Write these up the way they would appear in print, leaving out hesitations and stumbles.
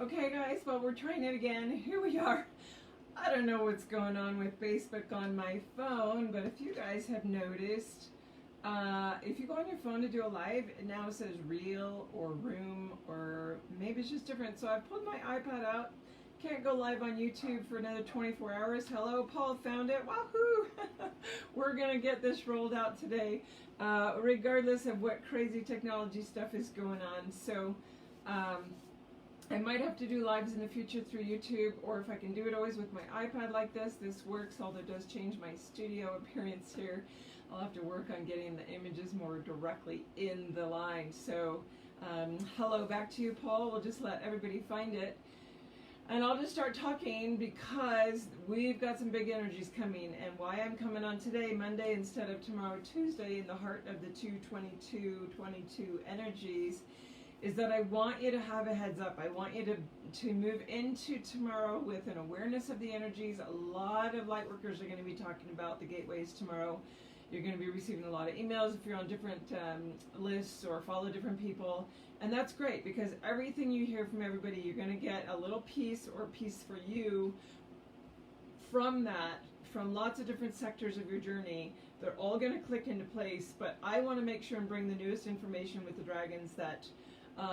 Okay, guys, well, we're trying it again. Here we are. I don't know what's going on with Facebook on my phone, but if you guys have noticed, if you go on your phone to do a live, it now says reel or room, or maybe it's just different. So I pulled my iPad out. Can't go live on YouTube for another 24 hours. Hello, Paul found it. Wahoo! We're going to get this rolled out today, regardless of what crazy technology stuff is going on. So, I might have to do lives in the future through YouTube, or if I can do it always with my iPad like this works, although it does change my studio appearance here. I'll have to work on getting the images more directly in the line. So, hello back to you, Paul. We'll just let everybody find it. And I'll just start talking because we've got some big energies coming, and why I'm coming on today, Monday, instead of tomorrow, Tuesday, in the heart of the 222 energies, is that I want you to have a heads up. I want you to move into tomorrow with an awareness of the energies. A lot of light workers are going to be talking about the gateways tomorrow. You're going to be receiving a lot of emails if you're on different lists or follow different people. And that's great, because everything you hear from everybody, you're going to get a little piece or piece for you from that, from lots of different sectors of your journey. They're all going to click into place, but I want to make sure and bring the newest information with the dragons that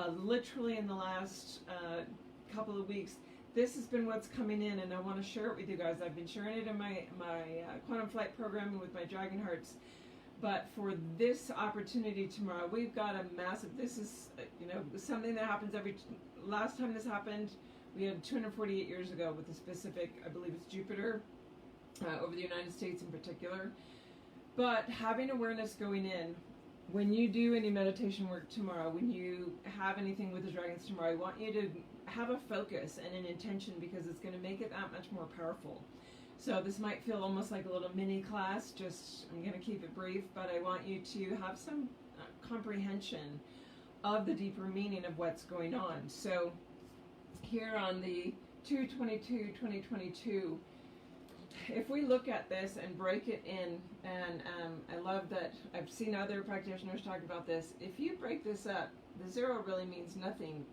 literally in the last couple of weeks, this has been what's coming in, and I want to share it with you guys. I've been sharing it in my Quantum Flight program and with my Dragon Hearts. But for this opportunity tomorrow, we've got a massive, this is, something that happens last time this happened, we had 248 years ago with a specific, I believe it's Jupiter, over the United States in particular. But having awareness going in, when you do any meditation work tomorrow, when you have anything with the dragons tomorrow, I want you to have a focus and an intention, because it's going to make it that much more powerful. So this might feel almost like a little mini class, I'm going to keep it brief, but I want you to have some comprehension of the deeper meaning of what's going on. So here on the 2/22/2022, if we look at this and break it in, and I love that I've seen other practitioners talk about this, if you break this up, the zero really means nothing.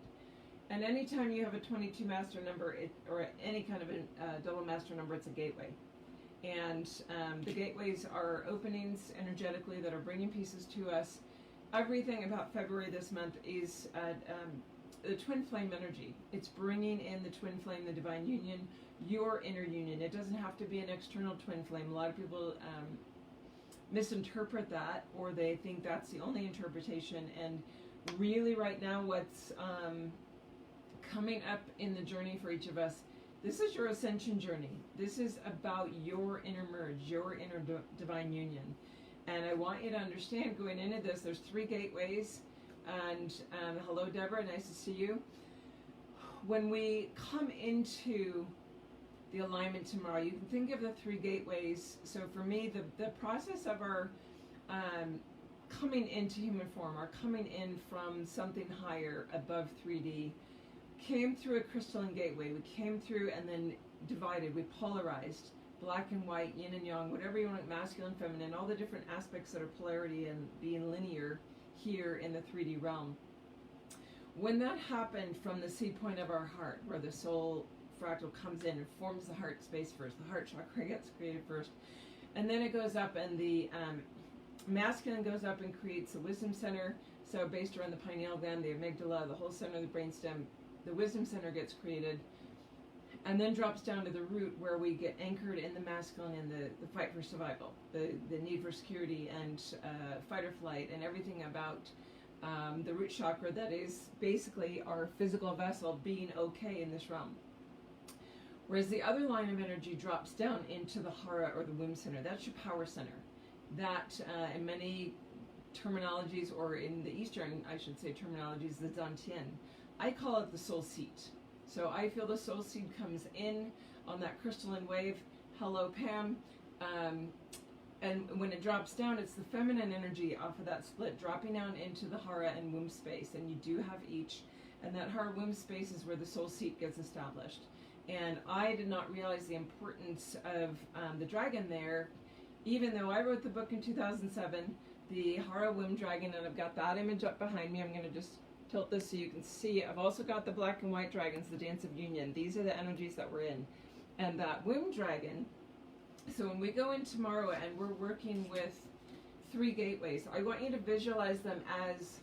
And anytime you have a 22 master number, or any kind of a double master number, it's a gateway. And the gateways are openings energetically that are bringing pieces to us. Everything about February this month is the twin flame energy. It's bringing in the twin flame, the divine union, your inner union. It doesn't have to be an external twin flame. A lot of people misinterpret that, or they think that's the only interpretation. And really right now what's coming up in the journey for each of us, this is your ascension journey. This is about your inner merge, your inner divine union. And I want you to understand, going into this, there's 3 gateways. And hello, Deborah, nice to see you. When we come into the alignment tomorrow, you can think of the 3 gateways. So for me, the process of our coming into human form, our coming in from something higher above 3D, came through a crystalline gateway. We came through and then divided. We polarized, black and white, yin and yang, whatever you want, masculine, feminine, all the different aspects that are polarity and being linear here in the 3D realm. When that happened from the seed point of our heart, where the soul fractal comes in and forms the heart space first, the heart chakra gets created first, and then it goes up, and the masculine goes up and creates the wisdom center. So based around the pineal gland, the amygdala, the whole center of the brainstem, the wisdom center gets created, and then drops down to the root, where we get anchored in the masculine, in the fight for survival, the need for security and fight or flight, and everything about the root chakra that is basically our physical vessel being okay in this realm. Whereas the other line of energy drops down into the hara, or the womb center. That's your power center. That in many terminologies, or in the Eastern, I should say, terminologies, the Dantian. I call it the soul seat. So I feel the soul seed comes in on that crystalline wave. Hello, Pam. And when it drops down, it's the feminine energy off of that split, dropping down into the hara and womb space. And you do have each. And that hara womb space is where the soul seat gets established. And I did not realize the importance of the dragon there, even though I wrote the book in 2007, the Hara Womb Dragon, and I've got that image up behind me. I'm going to just tilt this so you can see. I've also got the black and white dragons, the dance of union. These are the energies that we're in. And that womb dragon, so when we go in tomorrow and we're working with 3 gateways, I want you to visualize them as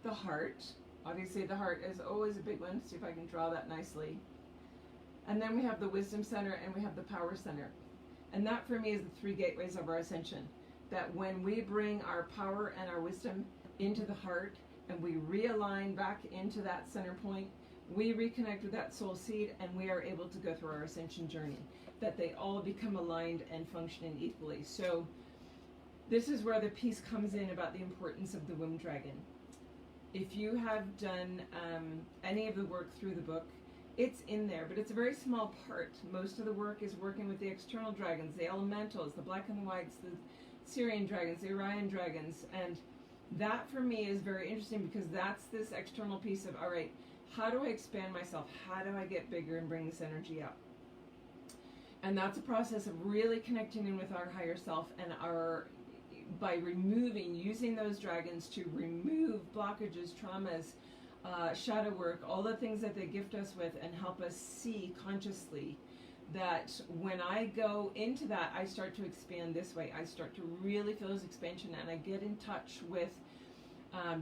the heart. Obviously the heart is always a big one. See if I can draw that nicely. And then we have the wisdom center and we have the power center. And that for me is the 3 gateways of our ascension. That when we bring our power and our wisdom into the heart and we realign back into that center point, we reconnect with that soul seed and we are able to go through our ascension journey. That they all become aligned and functioning equally. So this is where the piece comes in about the importance of the womb dragon. If you have done any of the work through the book, it's in there, but it's a very small part. Most of the work is working with the external dragons, the elementals, the black and the whites, the Syrian dragons, the Orion dragons, and that for me is very interesting because that's this external piece of, all right, how do I expand myself? How do I get bigger and bring this energy up? And that's a process of really connecting in with our higher self and by using those dragons to remove blockages, traumas, shadow work, all the things that they gift us with and help us see consciously that when I go into that, I start to expand this way. I start to really feel this expansion and I get in touch with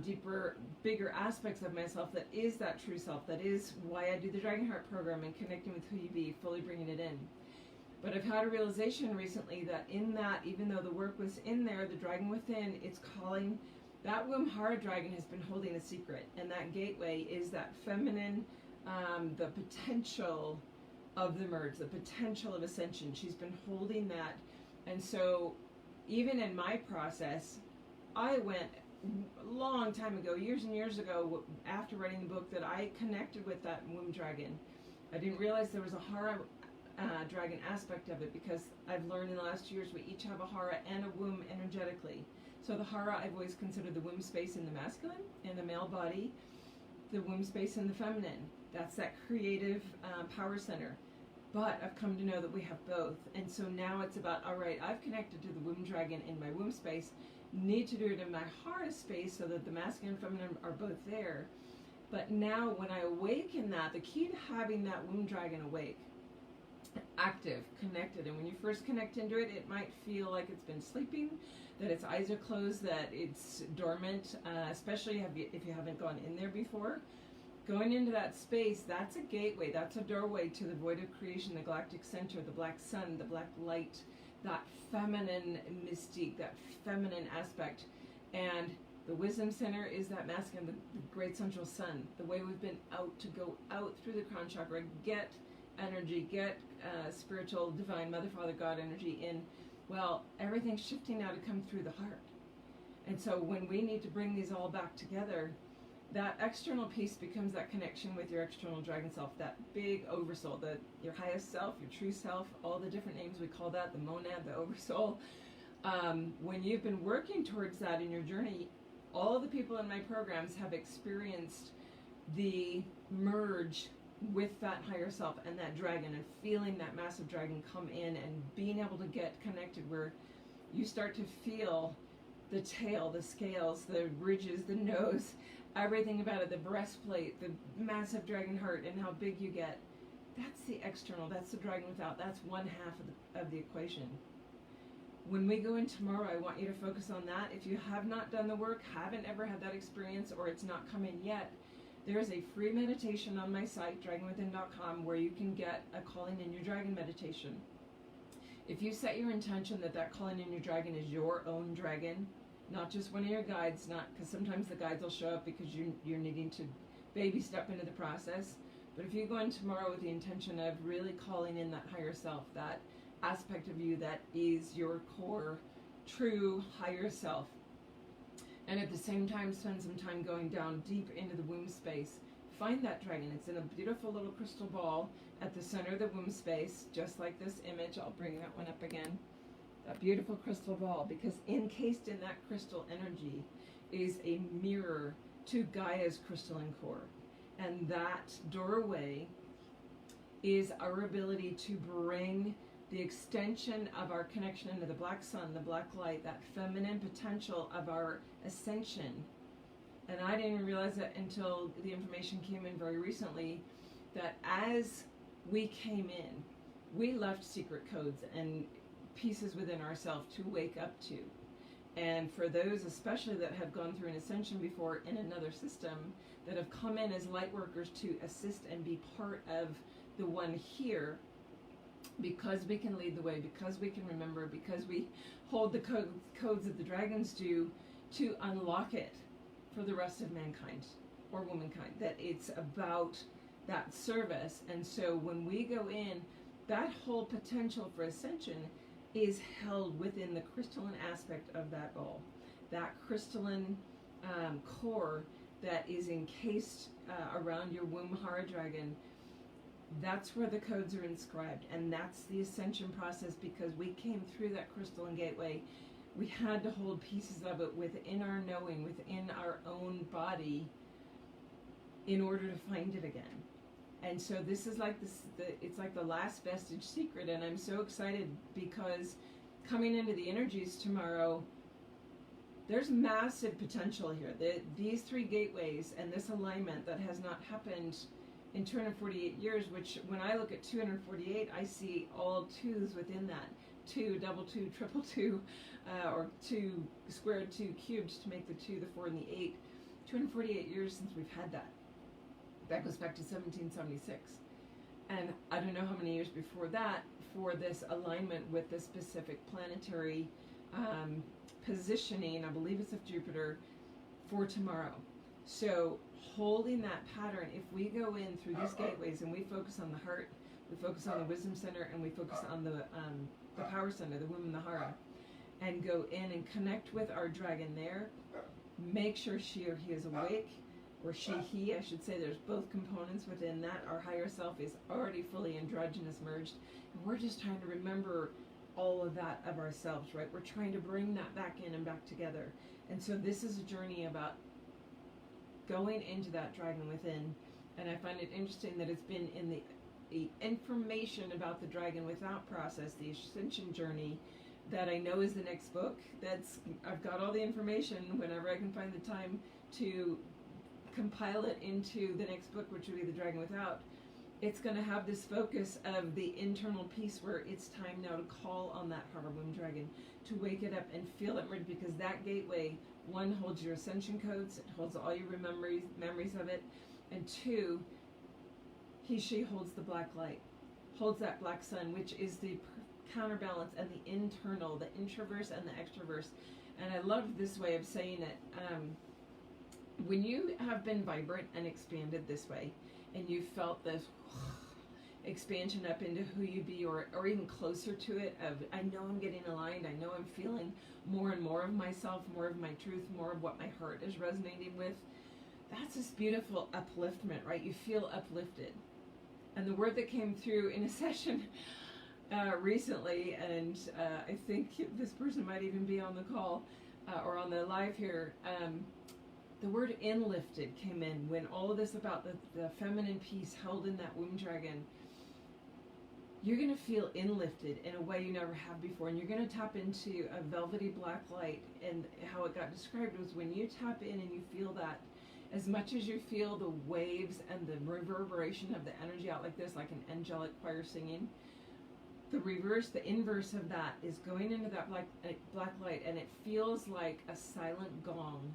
deeper, bigger aspects of myself that is that true self. That is why I do the Dragon Heart program and connecting with who you be, fully bringing it in. But I've had a realization recently that in that, even though the work was in there, the dragon within, it's calling, that womb Hara dragon has been holding a secret. And that gateway is that feminine, the potential of the merge, the potential of ascension. She's been holding that. And so even in my process, I went a long time ago, years and years ago, after writing the book, that I connected with that womb dragon. I didn't realize there was a Hara dragon aspect of it because I've learned in the last 2 years we each have a Hara and a womb energetically. So the Hara I've always considered the womb space in the masculine, in the male body, the womb space in the feminine. That's that creative power center. But I've come to know that we have both. And so now it's about, all right, I've connected to the womb dragon in my womb space, need to do it in my Hara space so that the masculine and feminine are both there. But now when I awaken that, the key to having that womb dragon awake, active, connected, and when you first connect into it, it might feel like it's been sleeping, that its eyes are closed, that it's dormant, especially if you haven't gone in there before. Going into that space, that's a gateway, that's a doorway to the void of creation, the galactic center, the black sun, the black light, that feminine mystique, that feminine aspect. And the wisdom center is that masculine, the great central sun, the way we've been out to go out through the crown chakra, get energy, get spiritual, divine, mother, father, God energy in. Well, everything's shifting now to come through the heart. And so when we need to bring these all back together, that external piece becomes that connection with your external dragon self, that big oversoul, your highest self, your true self, all the different names we call that, the monad, the oversoul. When you've been working towards that in your journey, all the people in my programs have experienced the merge with that higher self and that dragon and feeling that massive dragon come in and being able to get connected where you start to feel the tail, the scales, the ridges, the nose, everything about it, the breastplate, the massive dragon heart and how big you get. That's the external, that's the dragon without, that's one half of the equation. When we go in tomorrow, I want you to focus on that. If you have not done the work, haven't ever had that experience, or it's not come in yet, there is a free meditation on my site, dragonwithin.com, where you can get a calling in your dragon meditation. If you set your intention that that calling in your dragon is your own dragon, not just one of your guides, not because sometimes the guides will show up because you're needing to baby step into the process. But if you go in tomorrow with the intention of really calling in that higher self, that aspect of you that is your core, true higher self, and at the same time spend some time going down deep into the womb space, find that dragon. It's in a beautiful little crystal ball at the center of the womb space, just like this image. I'll bring that one up again. That beautiful crystal ball, because encased in that crystal energy is a mirror to Gaia's crystalline core. And that doorway is our ability to bring the extension of our connection into the black sun, the black light, that feminine potential of our ascension. And I didn't even realize that until the information came in very recently, that as we came in, we left secret codes and pieces within ourselves to wake up to. And for those especially that have gone through an ascension before in another system, that have come in as light workers to assist and be part of the one here, because we can lead the way, because we can remember, because we hold the codes that the dragons do, to unlock it for the rest of mankind or womankind, that it's about that service. And so when we go in, that whole potential for ascension is held within the crystalline aspect of that all, that crystalline core that is encased around your womb Hara dragon. That's where the codes are inscribed, and that's the ascension process. Because we came through that crystalline gateway, we had to hold pieces of it within our knowing, within our own body, in order to find it again. And so this is like it's like the last vestige secret, and I'm so excited because coming into the energies tomorrow, there's massive potential here. These three gateways and this alignment that has not happened in 248 years, which when I look at 248, I see all twos within that. 2, double 2, triple 2, or 2 squared, 2 cubed to make the 2, the 4, and the 8. 248 years since we've had that. That goes back to 1776. And I don't know how many years before that for this alignment with the specific planetary positioning, I believe it's of Jupiter, for tomorrow. So holding that pattern, if we go in through these gateways and we focus on the heart, we focus on the wisdom center, and we focus on the power center, the womb and the Hara, and go in and connect with our dragon there, make sure she or he is awake, or he, I should say. There's both components within that. Our higher self is already fully androgynous merged, and we're just trying to remember all of that of ourselves, right? We're trying to bring that back in and back together. And so this is a journey about going into that dragon within. And I find it interesting that it's been in the information about the dragon without process, the ascension journey, that I know is the next book. I've got all the information whenever I can find the time to compile it into the next book, which would be The Dragon Without. It's going to have this focus of the internal piece where it's time now to call on that Hara womb dragon, to wake it up and feel it merge, because that gateway, one, holds your ascension codes, it holds all your memories of it, and two, she holds the black light, holds that black sun, which is the counterbalance and the internal, the introverse and the extroverse. And I love this way of saying it. When you have been vibrant and expanded this way, and you felt this expansion up into who you be, or even closer to it, of I know I'm getting aligned, I know I'm feeling more and more of myself, more of my truth, more of what my heart is resonating with, that's this beautiful upliftment, right? You feel uplifted. And the word that came through in a session recently, and I think this person might even be on the call or on the live here, the word inlifted came in when all of this about the feminine piece held in that womb dragon. You're going to feel inlifted in a way you never have before, and you're going to tap into a velvety black light. And how it got described was when you tap in and you feel that, as much as you feel the waves and the reverberation of the energy out like this, like an angelic choir singing, the inverse of that is going into that black light, and it feels like a silent gong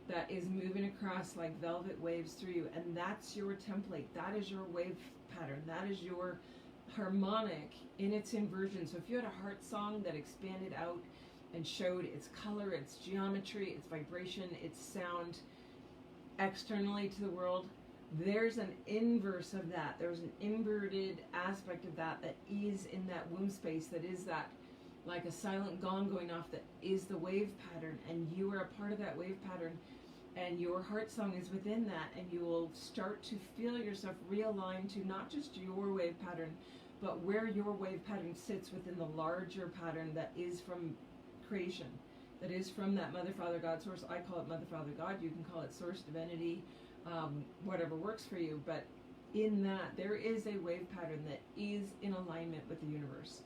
that is moving across like velvet waves through you. And that's your template. That is your wave pattern. That is your harmonic in its inversion. So if you had a heart song that expanded out and showed its color, its geometry, its vibration, its sound externally to the world, there's an inverse of that. There's an inverted aspect of that is in that womb space, that is that like a silent gong going off, that is the wave pattern, and you are a part of that wave pattern, and your heart song is within that, and you will start to feel yourself realign to not just your wave pattern, but where your wave pattern sits within the larger pattern that is from creation, that is from that Mother, Father, God source. I call it Mother, Father, God. You can call it source, divinity, whatever works for you. But in that, there is a wave pattern that is in alignment with the universe.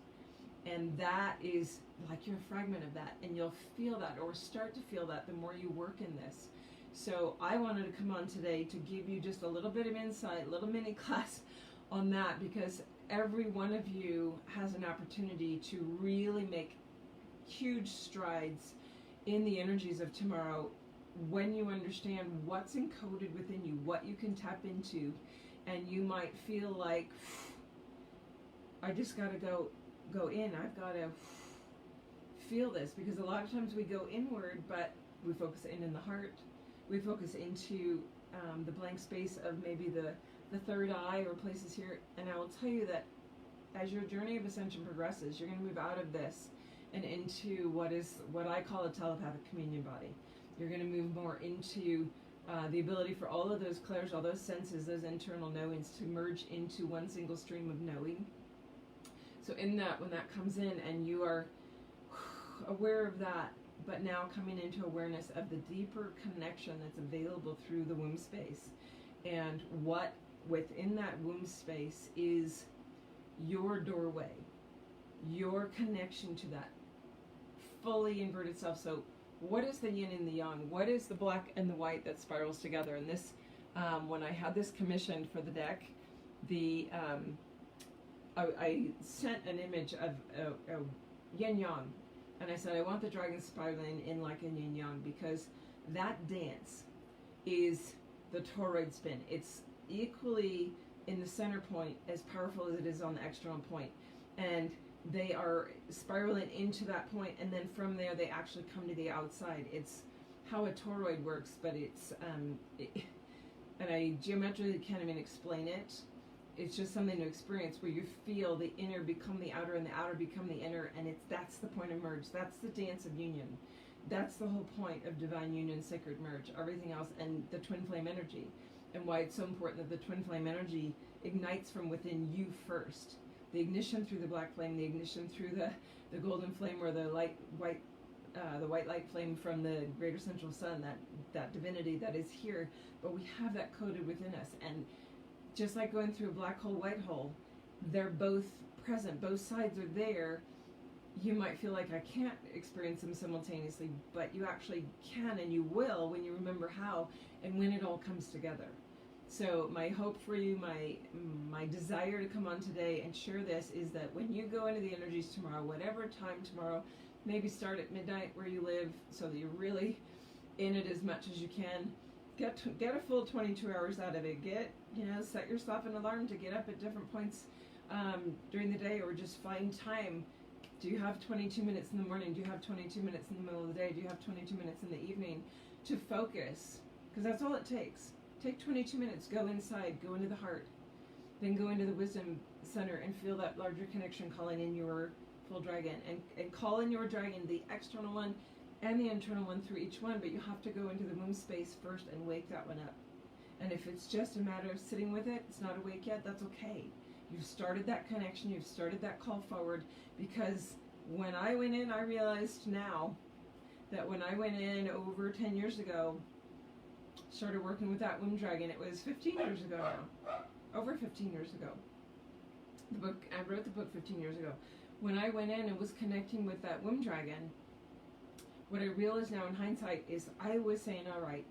And that is like you're a fragment of that, and you'll feel that, or start to feel that, the more you work in this, So I wanted to come on today to give you just a little bit of insight, a little mini class on that, because every one of you has an opportunity to really make huge strides in the energies of tomorrow when you understand what's encoded within you, what you can tap into. And you might feel like, I just got to go in. I've got to feel this, because a lot of times we go inward, but we focus in the heart. We focus into the blank space of maybe the third eye or places here. And I will tell you that as your journey of ascension progresses, you're going to move out of this and into what I call a telepathic communion body. You're going to move more into the ability for all of those clairs, all those senses, those internal knowings to merge into one single stream of knowing. So in that, when that comes in and you are aware of that, but now coming into awareness of the deeper connection that's available through the womb space, and what within that womb space is your doorway, your connection to that fully inverted self. So what is the yin and the yang? What is the black and the white that spirals together? And this, when I had this commissioned for the deck, I sent an image of a yin yang, and I said I want the dragon spiraling in like a yin yang, because that dance is the toroid spin. It's equally in the center point as powerful as it is on the external point, and they are spiraling into that point, and then from there they actually come to the outside. It's how a toroid works, but it's and I geometrically can't even explain it. It's just something to experience, where you feel the inner become the outer and the outer become the inner, and that's the point of merge. That's the dance of union. That's the whole point of divine union, sacred merge. Everything else, and the twin flame energy, and why it's so important that the twin flame energy ignites from within you first. The ignition through the black flame, the ignition through the golden flame, or the the white light flame from the greater central sun, that divinity that is here. But we have that coded within us, and just like going through a black hole, white hole, they're both present. Both sides are there. You might feel like I can't experience them simultaneously, but you actually can, and you will when you remember how and when it all comes together. So my hope for you, my desire to come on today and share this, is that when you go into the energies tomorrow, whatever time tomorrow, maybe start at midnight where you live, so that you're really in it as much as you can. Get a full 22 hours out of it. Set yourself an alarm to get up at different points during the day, or just find time. Do you have 22 minutes in the morning? Do you have 22 minutes in the middle of the day? Do you have 22 minutes in the evening to focus? Because that's all it takes. Take 22 minutes, go inside, go into the heart, then go into the wisdom center and feel that larger connection calling in your full dragon, and call in your dragon, the external one and the internal one through each one, but you have to go into the womb space first and wake that one up. And if it's just a matter of sitting with it, it's not awake yet, that's okay. You've started that connection, you've started that call forward, because when I went in, I realized now that when I went in over 10 years ago, started working with that womb dragon, it was 15 years ago now. Over 15 years ago. I wrote the book 15 years ago. When I went in and was connecting with that womb dragon, what I realize now in hindsight is I was saying, all right,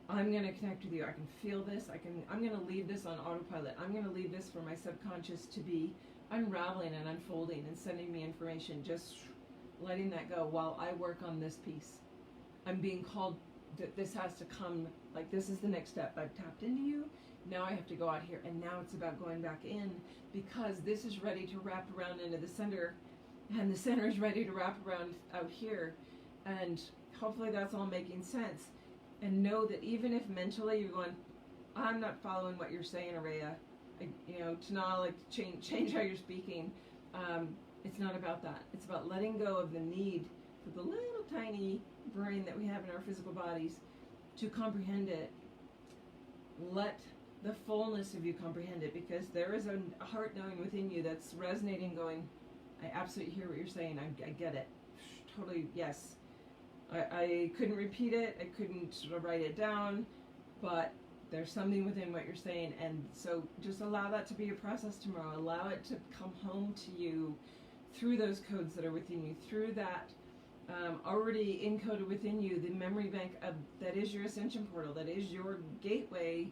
I'm going to connect with you. I can feel this. I'm going to leave this on autopilot. I'm going to leave this for my subconscious to be unraveling and unfolding and sending me information, just letting that go while I work on this piece. I'm being called that this has to come, like this is the next step. I've tapped into you. Now I have to go out here, and now it's about going back in, because this is ready to wrap around into the center, and the center is ready to wrap around out here. And hopefully that's all making sense. And know that even if mentally you're going, I'm not following what you're saying, Araya, to not like change how you're speaking, it's not about that. It's about letting go of the need for the little tiny brain that we have in our physical bodies to comprehend it. Let the fullness of you comprehend it, because there is a heart knowing within you that's resonating, going, I absolutely hear what you're saying. I get it. Totally, yes. I couldn't repeat it. I couldn't sort of write it down, but there's something within what you're saying. And so just allow that to be your process tomorrow. Allow it to come home to you through those codes that are within you, through that already encoded within you the memory bank of that is your ascension portal, that is your gateway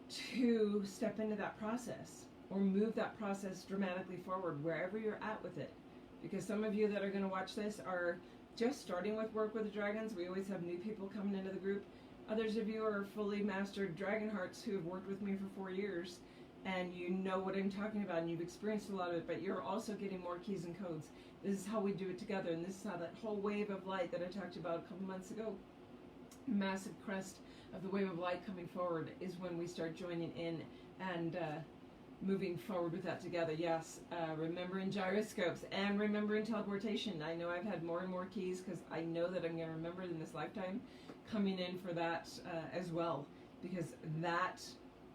to step into that process or move that process dramatically forward wherever you're at with it. Because some of you that are going to watch this are just starting with Work with the Dragons. We always have new people coming into the group. Others of you are fully mastered dragon hearts who have worked with me for 4 years, and you know what I'm talking about, and you've experienced a lot of it, but you're also getting more keys and codes. This is how we do it together, and this is how that whole wave of light that I talked about a couple months ago, massive crest of the wave of light coming forward, is when we start joining in and moving forward with that together. Yes, remembering gyroscopes and remembering teleportation. I know I've had more and more keys because I know that I'm going to remember it in this lifetime, coming in for that as well, because that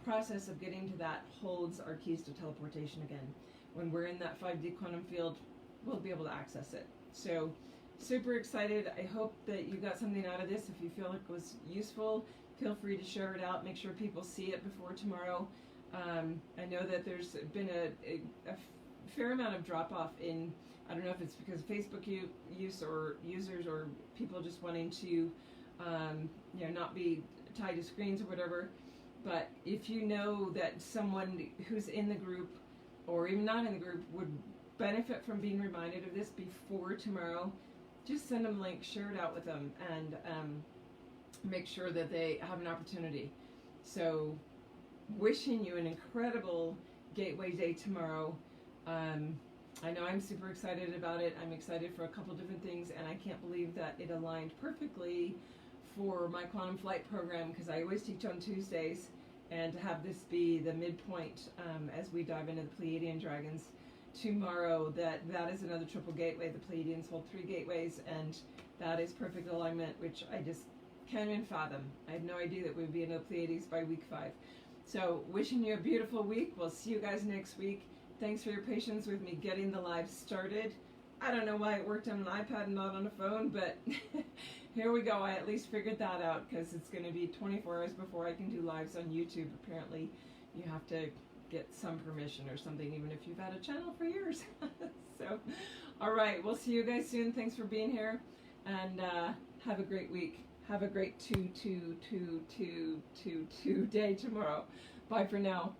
process of getting to that holds our keys to teleportation again. When we're in that 5D quantum field, we'll be able to access it. So super excited. I hope that you got something out of this. If you feel it was useful, feel free to share it out. Make sure people see it before tomorrow. I know that there's been a fair amount of drop off in, I don't know if it's because of Facebook use or users or people just wanting to not be tied to screens or whatever. But if you know that someone who's in the group or even not in the group would benefit from being reminded of this before tomorrow, just send them a link, share it out with them, and make sure that they have an opportunity. So wishing you an incredible Gateway Day tomorrow. I know I'm super excited about it. I'm excited for a couple different things, and I can't believe that it aligned perfectly for my Quantum Flight program, because I always teach on Tuesdays, and to have this be the midpoint as we dive into the Pleiadian Dragons tomorrow, that is another triple gateway. The Pleiadians hold 3 gateways, and that is perfect alignment, which I just can't even fathom. I had no idea that we'd be in the Pleiades by week 5. So wishing you a beautiful week. We'll see you guys next week. Thanks for your patience with me getting the live started. I don't know why it worked on an iPad and not on a phone, but here we go. I at least figured that out, because it's going to be 24 hours before I can do lives on YouTube. Apparently you have to get some permission or something, even if you've had a channel for years. So, all right, we'll see you guys soon. Thanks for being here, and have a great week. Have a great 2-2-2-2-2-2 day tomorrow. Bye for now.